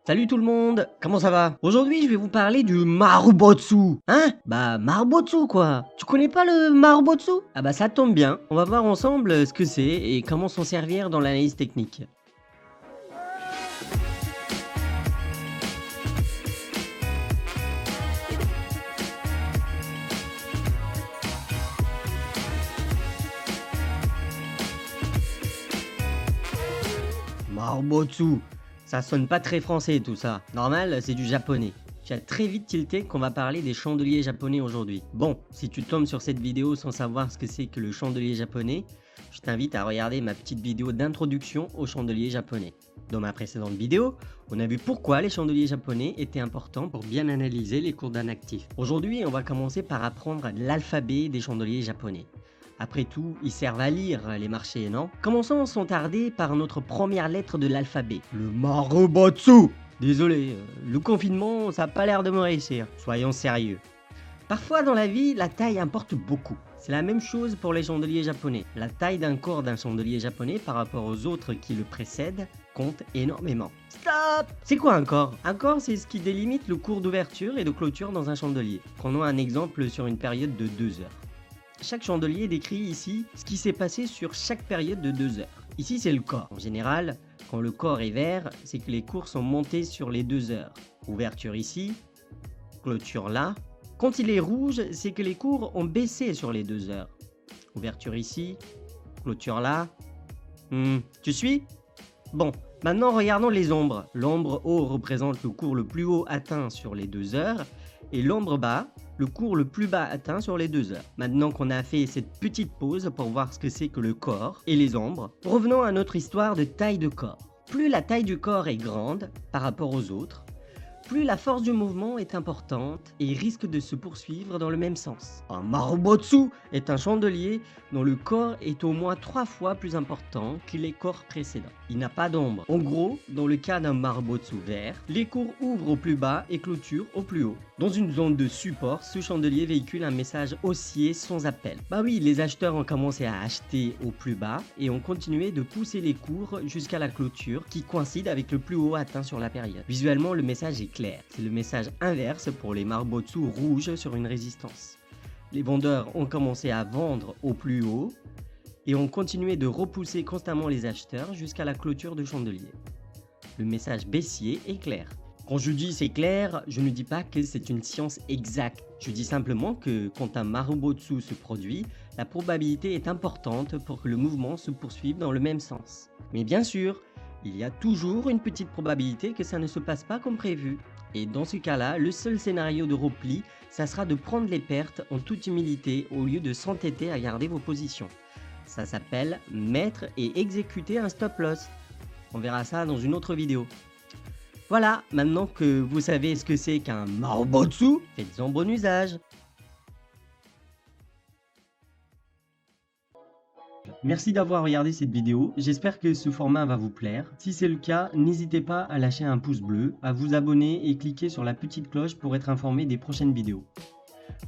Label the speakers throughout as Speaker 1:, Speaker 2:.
Speaker 1: Salut tout le monde, comment ça va? Aujourd'hui je vais vous parler du Marubotsu. Hein? Bah Marubotsu quoi. Tu connais pas le Marubotsu? Ah bah ça tombe bien, on va voir ensemble ce que c'est et comment s'en servir dans l'analyse technique. Marubotsu, ça sonne pas très français tout ça. Normal, c'est du japonais. Tu as très vite tilté qu'on va parler des chandeliers japonais aujourd'hui. Bon, si tu tombes sur cette vidéo sans savoir ce que c'est que le chandelier japonais, je t'invite à regarder ma petite vidéo d'introduction aux chandeliers japonais. Dans ma précédente vidéo, on a vu pourquoi les chandeliers japonais étaient importants pour bien analyser les cours d'un actif. Aujourd'hui, on va commencer par apprendre l'alphabet des chandeliers japonais. Après tout, ils servent à lire les marchés, non? Commençons sans tarder par notre première lettre de l'alphabet, le Marubotsu. Désolé, le confinement, ça a pas l'air de me réussir. Soyons sérieux. Parfois dans la vie, la taille importe beaucoup. C'est la même chose pour les chandeliers japonais. La taille d'un corps d'un chandelier japonais par rapport aux autres qui le précèdent compte énormément. Stop! C'est quoi un corps? Un corps, c'est ce qui délimite le cours d'ouverture et de clôture dans un chandelier. Prenons un exemple sur une période de 2 heures. Chaque chandelier décrit ici ce qui s'est passé sur chaque période de 2 heures. Ici, c'est le corps. En général, quand le corps est vert, c'est que les cours sont montés sur les 2 heures. Ouverture ici, clôture là. Quand il est rouge, c'est que les cours ont baissé sur les 2 heures. Ouverture ici, clôture là. Tu suis? Bon, maintenant regardons les ombres. L'ombre haut représente le cours le plus haut atteint sur les 2 heures et l'ombre bas, le cours le plus bas atteint sur les 2 heures. Maintenant qu'on a fait cette petite pause pour voir ce que c'est que le corps et les ombres, revenons à notre histoire de taille de corps. Plus la taille du corps est grande par rapport aux autres, plus la force du mouvement est importante et risque de se poursuivre dans le même sens. Un Marubotsu est un chandelier dont le corps est au moins 3 fois plus important que les corps précédents. Il n'a pas d'ombre. En gros, dans le cas d'un Marubotsu vert, les cours ouvrent au plus bas et clôturent au plus haut. Dans une zone de support, ce chandelier véhicule un message haussier sans appel. Bah oui, les acheteurs ont commencé à acheter au plus bas et ont continué de pousser les cours jusqu'à la clôture qui coïncide avec le plus haut atteint sur la période. Visuellement, le message est clair. C'est le message inverse pour les Marubotsu rouges sur une résistance. Les vendeurs ont commencé à vendre au plus haut et ont continué de repousser constamment les acheteurs jusqu'à la clôture du chandelier. Le message baissier est clair. Quand je dis c'est clair, je ne dis pas que c'est une science exacte. Je dis simplement que quand un Marubotsu se produit, la probabilité est importante pour que le mouvement se poursuive dans le même sens. Mais bien sûr, il y a toujours une petite probabilité que ça ne se passe pas comme prévu. Et dans ce cas-là, le seul scénario de repli, ça sera de prendre les pertes en toute humilité au lieu de s'entêter à garder vos positions. Ça s'appelle mettre et exécuter un stop loss. On verra ça dans une autre vidéo. Voilà, maintenant que vous savez ce que c'est qu'un Marubotsu, faites-en bon usage. Merci d'avoir regardé cette vidéo, j'espère que ce format va vous plaire. Si c'est le cas, n'hésitez pas à lâcher un pouce bleu, à vous abonner et cliquer sur la petite cloche pour être informé des prochaines vidéos.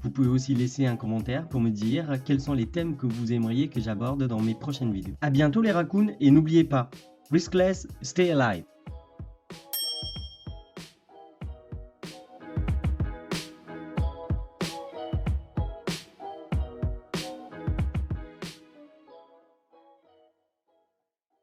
Speaker 1: Vous pouvez aussi laisser un commentaire pour me dire quels sont les thèmes que vous aimeriez que j'aborde dans mes prochaines vidéos. A bientôt les raccoons et n'oubliez pas, riskless, stay alive.